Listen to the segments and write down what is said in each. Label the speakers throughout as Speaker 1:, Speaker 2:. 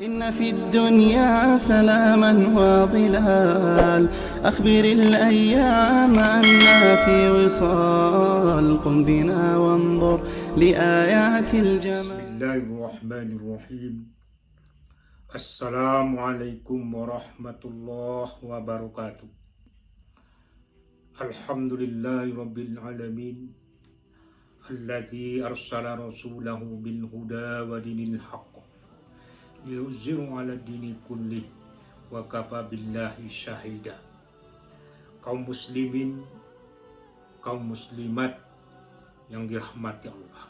Speaker 1: إن في الدنيا سلاما وظلال أخبر الأيام أننا في وصال قم بنا وانظر لآيات الجمال.
Speaker 2: بسم الله الرحمن الرحيم. Assalamualaikum warahmatullahi wabarakatuh. Alhamdulillahi rabbil alamin. Alladzi arsala rasulahu bil huda wa dinil haqq liyuzhiru 'ala dini kullih wa kafa billahi syahida. Kaum muslimin, kaum muslimat yang dirahmati Allah,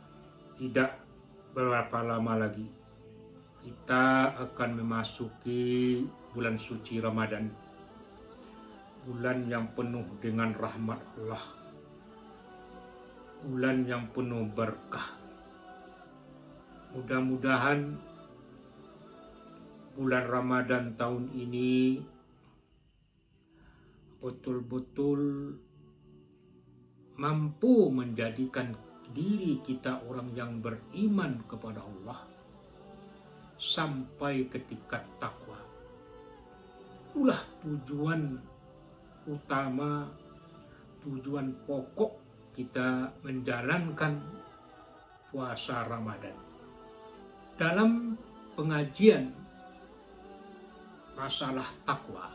Speaker 2: tidak berapa lama lagi kita akan memasuki bulan suci Ramadan, bulan yang penuh dengan rahmat Allah, bulan yang penuh berkah. Mudah-mudahan bulan Ramadan tahun ini betul-betul mampu menjadikan diri kita orang yang beriman kepada Allah sampai ke tingkat takwa. Itulah tujuan utama, tujuan pokok kita menjalankan puasa Ramadan. Dalam pengajian masalah takwa,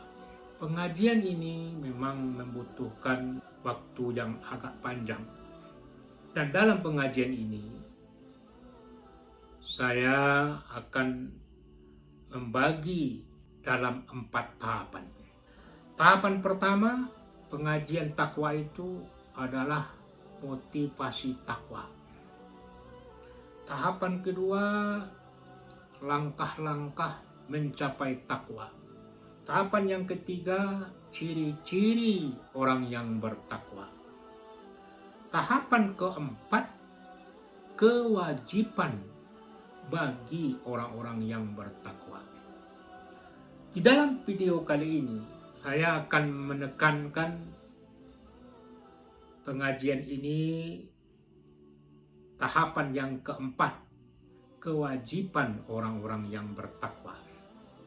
Speaker 2: pengajian ini memang membutuhkan waktu yang agak panjang. Dan dalam pengajian ini saya akan membagi dalam 4 tahapan. Tahapan pertama, pengajian takwa itu adalah motivasi takwa. Tahapan kedua, langkah-langkah mencapai takwa. Tahapan yang ketiga, ciri-ciri orang yang bertakwa. Tahapan keempat, kewajiban bagi orang-orang yang bertakwa. Di dalam video kali ini, saya akan menekankan pengajian ini tahapan yang keempat, kewajiban orang-orang yang bertakwa.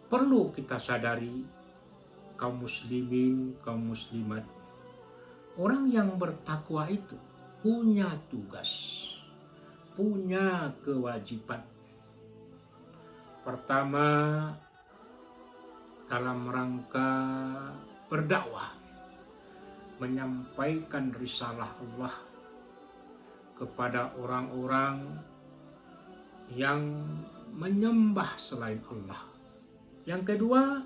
Speaker 2: Perlu kita sadari, kaum muslimin, kaum muslimat, orang yang bertakwa itu punya tugas, punya kewajiban. Pertama, dalam rangka berdakwah, menyampaikan risalah Allah kepada orang-orang yang menyembah selain Allah. Yang kedua,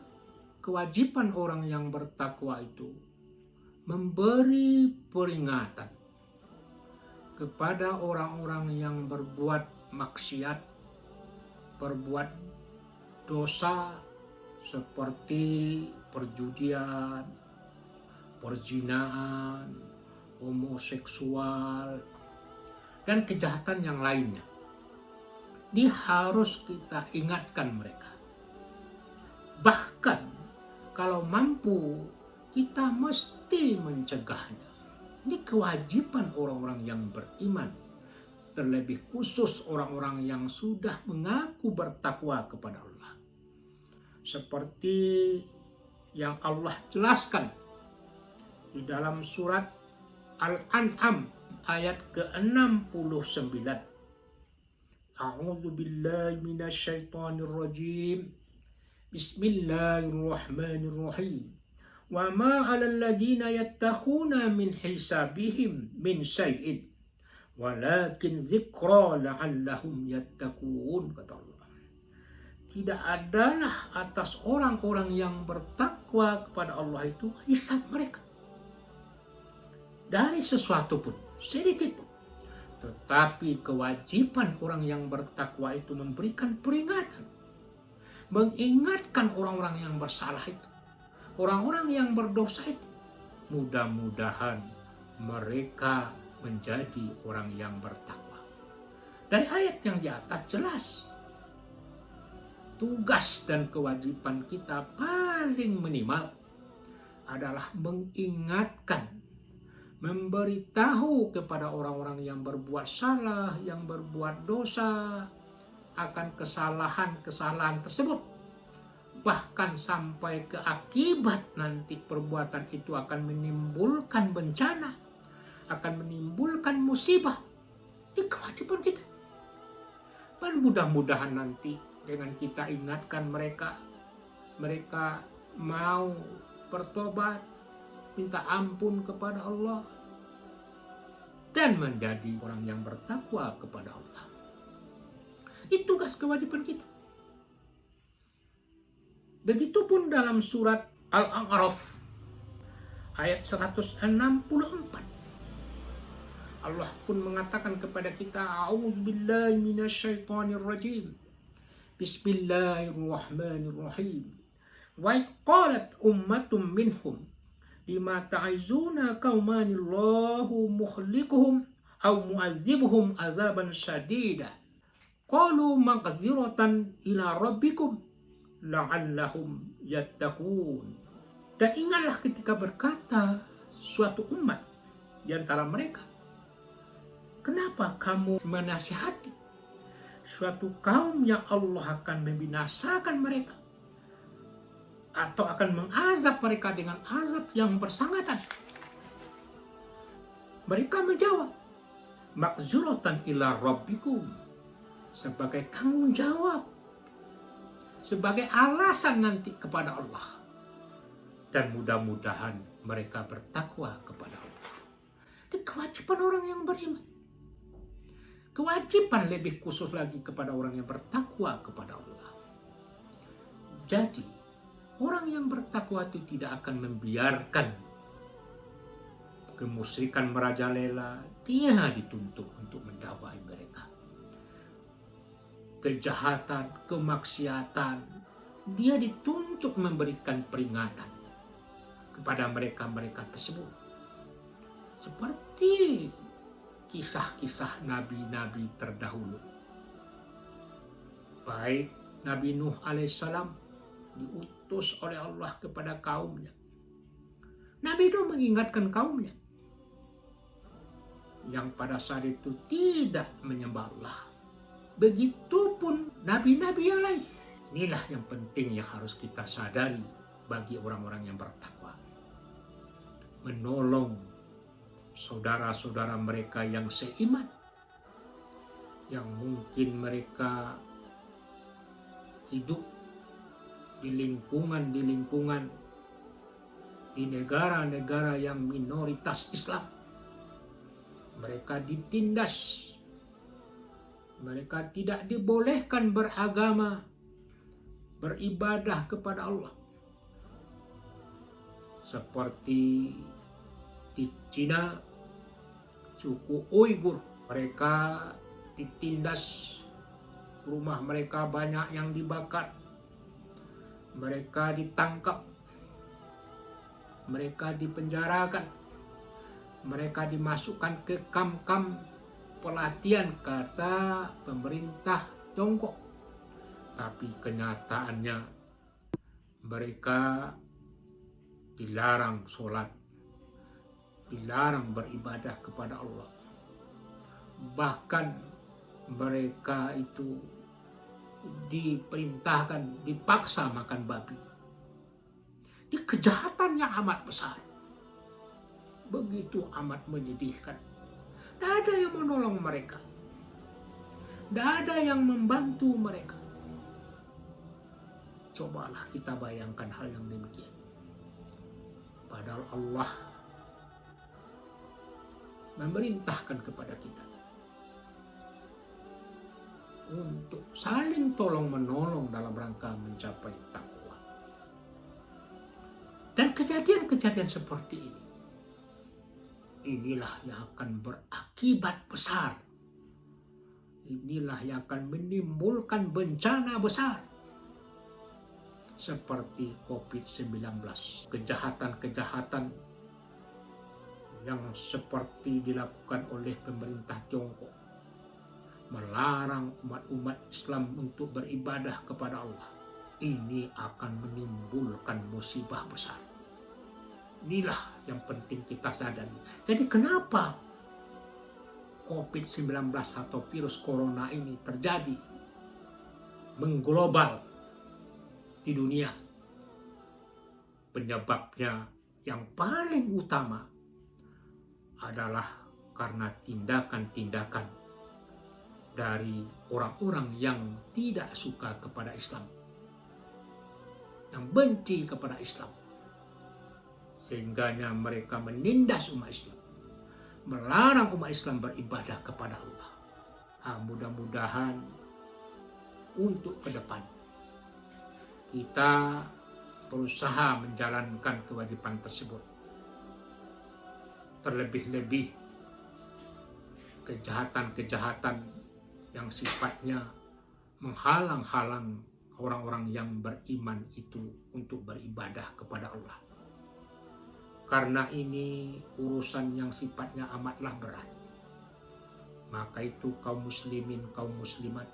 Speaker 2: kewajiban orang yang bertakwa itu memberi peringatan kepada orang-orang yang berbuat maksiat, berbuat dosa seperti perjudian, perzinahan, homoseksual, dan kejahatan yang lainnya. Ini harus kita ingatkan mereka. Bahkan kalau mampu, kita mesti mencegahnya. Ini kewajiban orang-orang yang beriman, terlebih khusus orang-orang yang sudah mengaku bertakwa kepada Allah. Seperti yang Allah jelaskan di dalam surat Al-An'am ayat ke-69. A'udzu billahi minasyaitonir rajim. Bismillahirrahmanirrahim. Wa ma 'alal ladzina yattakhuna min hisabihim min syai'in walakin dzikra la'allahum yattaqun, kata Allah. Tidak adalah atas orang-orang yang bertakwa kepada Allah itu hisab mereka dari sesuatu pun, sedikit pun. Tetapi kewajiban orang yang bertakwa itu memberikan peringatan, mengingatkan orang-orang yang bersalah itu, orang-orang yang berdosa itu. Mudah-mudahan mereka menjadi orang yang bertakwa. Dari ayat yang di atas jelas, tugas dan kewajiban kita paling minimal adalah mengingatkan, memberitahu kepada orang-orang yang berbuat salah, yang berbuat dosa, akan kesalahan-kesalahan tersebut. bahkan sampai ke akibat nanti perbuatan itu akan menimbulkan bencana, akan menimbulkan musibah. Itu kewajiban kita. Dan mudah-mudahan nanti dengan kita ingatkan mereka mau bertobat, minta ampun kepada Allah, dan menjadi orang yang bertakwa kepada Allah. Itu tugas kewajiban kita. Begitupun dalam surat Al-A'raf ayat 164. Allah pun mengatakan kepada kita, A'udzubillahi minasyaitonirrajim. Bismillahirrahmanirrahim. Wa idh qalat ummatum minhum lima ta'izuna qaumanillahu muhlikuhum aw mu'adzibuhum azaban syadida. Qalu maghfiratan ila rabbikum la'allahum yattaqun. Dan ingatlah ketika berkata suatu umat di antara mereka, kenapa kamu menasihati suatu kaum yang Allah akan membinasakan mereka atau akan mengazab mereka dengan azab yang bersangatan? Mereka menjawab, makzuratan ila rabbikum, sebagai tanggung jawab, sebagai alasan nanti kepada Allah. Dan mudah-mudahan mereka bertakwa kepada Allah. Itu kewajiban orang yang beriman. Kewajiban lebih khusus lagi kepada orang yang bertakwa kepada Allah. Jadi, orang yang bertakwa itu tidak akan membiarkan kemusyrikan merajalela. Dia dituntut untuk mendakwahi mereka. Kejahatan, kemaksiatan, dia dituntut memberikan peringatan kepada mereka-mereka tersebut. Seperti kisah-kisah nabi-nabi terdahulu. Baik Nabi Nuh alaihissalam diutus oleh Allah kepada kaumnya. Nabi Nuh mengingatkan kaumnya yang pada saat itu tidak menyembah Allah. Begitupun nabi-nabi yang lain. Inilah yang penting yang harus kita sadari bagi orang-orang yang bertakwa. Menolong saudara-saudara mereka yang seiman, yang mungkin mereka hidup di lingkungan di negara-negara yang minoritas Islam. Mereka ditindas, mereka tidak dibolehkan beragama, beribadah kepada Allah. Seperti di Cina, suku Uighur, mereka ditindas, rumah mereka banyak yang dibakar, mereka ditangkap, mereka dipenjarakan, mereka dimasukkan ke kam-kam pelatihan kata pemerintah Tiongkok. Tapi kenyataannya mereka dilarang sholat, dilarang beribadah kepada Allah. Bahkan mereka itu diperintahkan, dipaksa makan babi. Ini kejahatan yang amat besar. Begitu amat menyedihkan. Tidak ada yang menolong mereka. Tidak ada yang membantu mereka. Cobalah kita bayangkan hal yang demikian. Padahal Allah memerintahkan kepada kita untuk saling tolong-menolong dalam rangka mencapai takwa. Dan kejadian-kejadian seperti ini, inilah yang akan berakibat besar. Inilah yang akan menimbulkan bencana besar. Seperti COVID-19, kejahatan-kejahatan yang seperti dilakukan oleh pemerintah Tiongkok, melarang umat-umat Islam untuk beribadah kepada Allah. Ini akan menimbulkan musibah besar. Inilah yang penting kita sadari. Jadi kenapa COVID-19 atau virus corona ini terjadi, mengglobal, di dunia. Penyebabnya yang paling utama adalah karena tindakan-tindakan dari orang-orang yang tidak suka kepada Islam, yang benci kepada Islam, sehingganya mereka menindas umat Islam, melarang umat Islam beribadah kepada Allah. Mudah-mudahan untuk ke depan kita berusaha menjalankan kewajiban tersebut. Terlebih-lebih kejahatan-kejahatan yang sifatnya menghalang-halang orang-orang yang beriman itu untuk beribadah kepada Allah. Karena ini urusan yang sifatnya amatlah berat. Maka itu kaum muslimin, kaum muslimat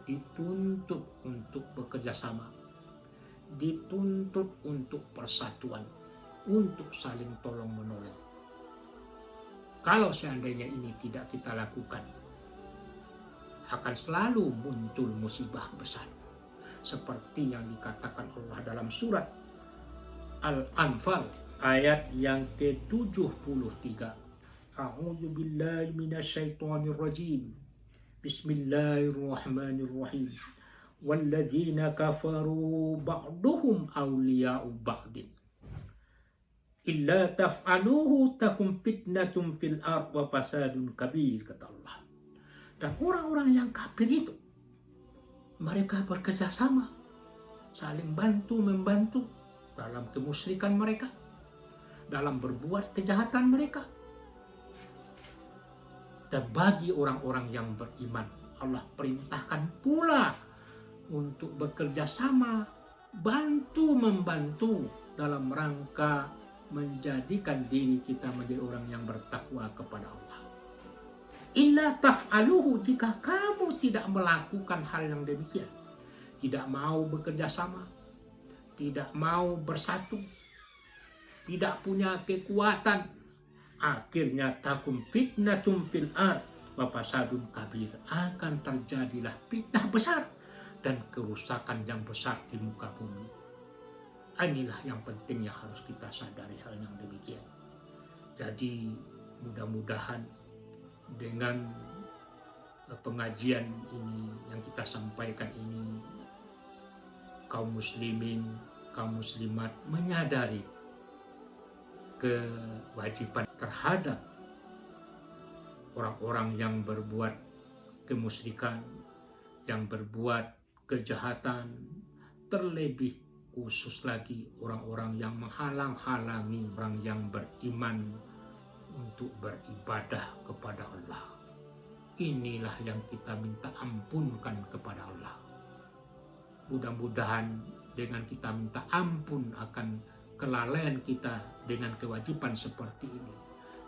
Speaker 2: dituntut untuk bekerja sama, dituntut untuk persatuan, untuk saling tolong-menolong. Kalau seandainya ini tidak kita lakukan, akan selalu muncul musibah besar. Seperti yang dikatakan Allah dalam surat Al-Anfal ayat yang ke-73. A'udzu billahi minasyaitonir rajim. Bismillahirrahmanirrahim. Walladzina kafaru ba'duhum awliya'u ba'din. Illa taf'aluhu takum fitnatum fil ard wa fasadun kabir, kata Allah. Dan orang-orang yang kafir itu, mereka bekerja sama, saling bantu-membantu dalam kemusyrikan mereka, dalam berbuat kejahatan mereka. Dan bagi orang-orang yang beriman, Allah perintahkan pula untuk bekerja sama, bantu-membantu dalam rangka menjadikan diri kita menjadi orang yang bertakwa kepada Allah. Illa taf'aluhu, jika kamu tidak melakukan hal yang demikian, tidak mau bekerja sama, tidak mau bersatu, tidak punya kekuatan, akhirnya takum fitnatum fil ard wa fasadun kabir, akan terjadilah fitnah besar dan kerusakan yang besar di muka bumi. Inilah yang penting yang harus kita sadari, hal yang demikian. Jadi mudah-mudahan dengan pengajian ini yang kita sampaikan ini, kaum muslimin, kaum muslimat menyadari kewajiban terhadap orang-orang yang berbuat kemusyrikan, yang berbuat kejahatan, terlebih khusus lagi orang-orang yang menghalang-halangi orang yang beriman untuk beribadah kepada Allah. Inilah yang kita minta ampunkan kepada Allah. Mudah-mudahan dengan kita minta ampun akan kelalaian kita dengan kewajiban seperti ini,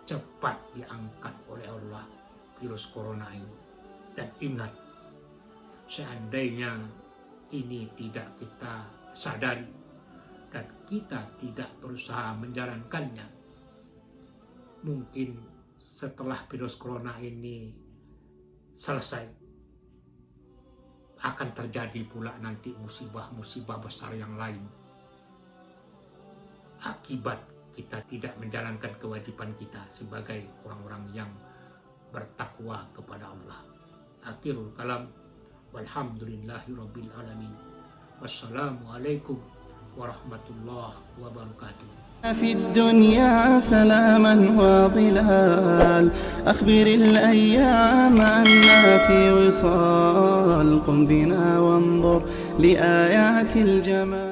Speaker 2: cepat diangkat oleh Allah virus corona ini. Dan ingat, seandainya ini tidak kita sadari dan kita tidak berusaha menjalankannya, mungkin setelah virus corona ini selesai, akan terjadi pula nanti musibah-musibah besar yang lain akibat kita tidak menjalankan kewajiban kita sebagai orang-orang yang bertakwa kepada Allah. Akhirul kalam, walhamdulillahirabbil alamin. Wassalamualaikum warahmatullahi wabarakatuh.
Speaker 1: في الدنيا سلاما وظلال، أخبر الأيام أننا في وصال، قم بنا وانظر لآيات الجمال.